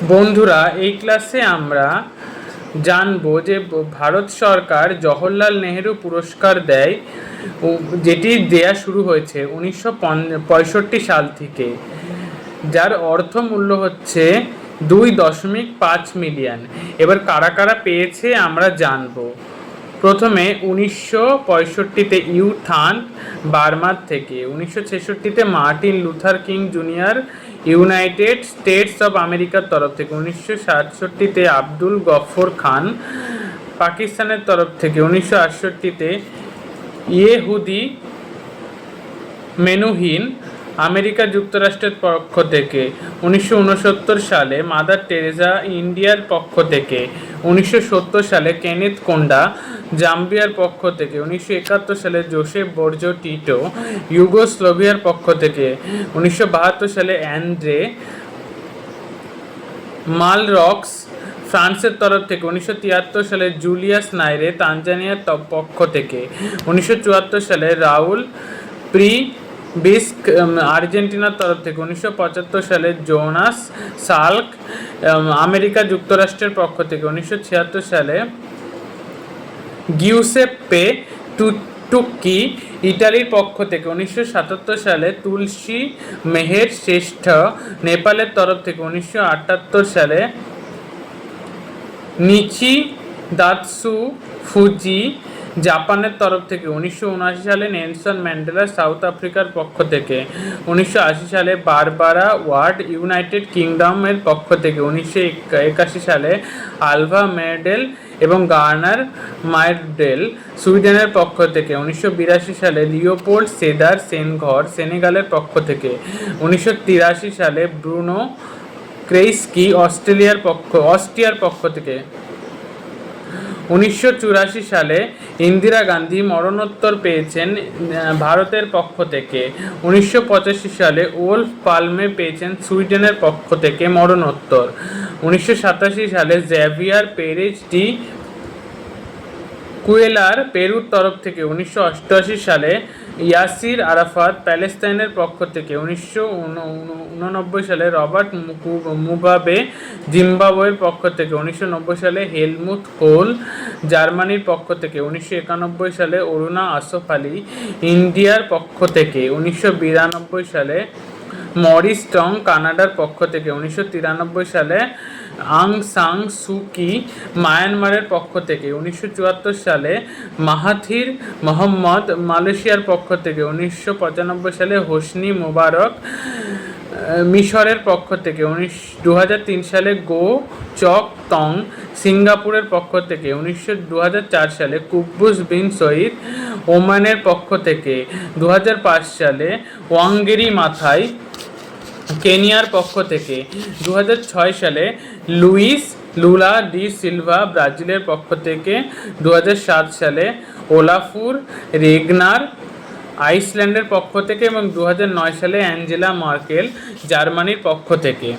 বন্ধুরা, এই ক্লাসে আমরা জানবো যে ভারত সরকার জওহরলাল নেহেরু পুরস্কার দেয়, যেটি দেয়া শুরু হয়েছে 1965 সাল থেকে, যার অর্থ মূল্য হচ্ছে 2.5 মিলিয়ন। এবার কারা কারা পেয়েছে আমরা জানবো। প্রথমে 1965-তে ইউথান বার্মার থেকে, 1966-তে Martin Luther King junior United States of আমেরিকার তরফ থেকে, 1967-তে আব্দুল গফর খান পাকিস্তানের তরফ থেকে, 1968-তে ইয়েহুদি মেনুহিন আমেরিকা যুক্তরাষ্ট্রের পক্ষ থেকে, 1969 সালে মাদার টেরেসা ইন্ডিয়ার পক্ষ থেকে, 1970 সালে কেনেথ কোন্ডা জাম্বিয়ার পক্ষ থেকে, 1971 সালে জোসেফ বোর্জো টিটো ইউগোস্লোভিয়ার পক্ষ থেকে, 1972 সালে অ্যান্দ্রে মালরক্স ফ্রান্সের তরফ থেকে, 1973 সালে জুলিয়াস নাইরে তানজানিয়ার পক্ষ থেকে, 1974 সালে রাউল প্রিবিস্ক আর্জেন্টিনার তরফ থেকে, 1975 সালে জোনাস সাল্ক আমেরিকা যুক্তরাষ্ট্রের পক্ষ থেকে, 1976 সালে গিউসেপ্পে টুক্কি ইটালির পক্ষ থেকে, 1977 সালে তুলসী মেহের শ্রেষ্ঠ নেপালের তরফ থেকে, 1978 সালে নিচি দাতসু ফুজি জাপানের তরফ থেকে, 1979 সালে নেলসন ম্যান্ডেলা সাউথ আফ্রিকার পক্ষ থেকে, 1980 সালে বারবারা ওয়ার্ড ইউনাইটেড কিংডমের পক্ষ থেকে, 1981 সালে আলভা মেডেল এবং গার্নার মাইরডেল সুইডেনের পক্ষ থেকে, 1982 সালে লিওপোল্ড সেদার সেনঘর সেনেগালের পক্ষ থেকে, 1983 সালে ব্রুনো ক্রেইস্কি অস্ট্রিয়ার পক্ষ থেকে, 1984 সালে ইন্দিরা গান্ধী মরণোত্তর পেয়েছেন ভারতের পক্ষ থেকে, 1985 সালে ওলফ পালমে পেয়েছেন সুইডেনের পক্ষ থেকে মরণোত্তর, 1987 সালে জেভিয়ার পেরেজ ডি কুয়েলার পেরুর তরফ থেকে, 1988 সালে ইয়াসির আরাফাত প্যালেস্তাইনের পক্ষ থেকে, 1989 সালে রবার্ট মুগাবে জিম্বাবুয়ের পক্ষ থেকে, 1990 সালে হেলমুথ কোল জার্মানির পক্ষ থেকে, 1991 সালে অরুণা আসফ আলী ইন্ডিয়ার পক্ষ থেকে, 1992 সালে মরিস টং কানাডার পক্ষ থেকে, 1993 সালে আং সাং সুকি মায়ানমারের পক্ষ থেকে, 1974 সালে মাহাথির মোহাম্মদ মালয়েশিয়ার পক্ষ থেকে, 1995 সালে হোসনি মোবারক মিশরের পক্ষ থেকে, 2003 সালে গো চক তং সিঙ্গাপুরের পক্ষ থেকে, 2004 সালে কুব্বুস বিন সঈদ ওমানের পক্ষ থেকে, 2005 সালে ওয়াঙ্গেরি মাথাই কেনিয়ার পক্ষ থেকে, 2006 সালে লুইস লুলা ডি সিলভা ব্রাজিলের পক্ষ থেকে, 2007 সালে ওলাফুর রেগনার আইসল্যান্ডের পক্ষ থেকে এবং 2009 সালে অ্যাঞ্জেলা মার্কেল জার্মানির পক্ষ থেকে।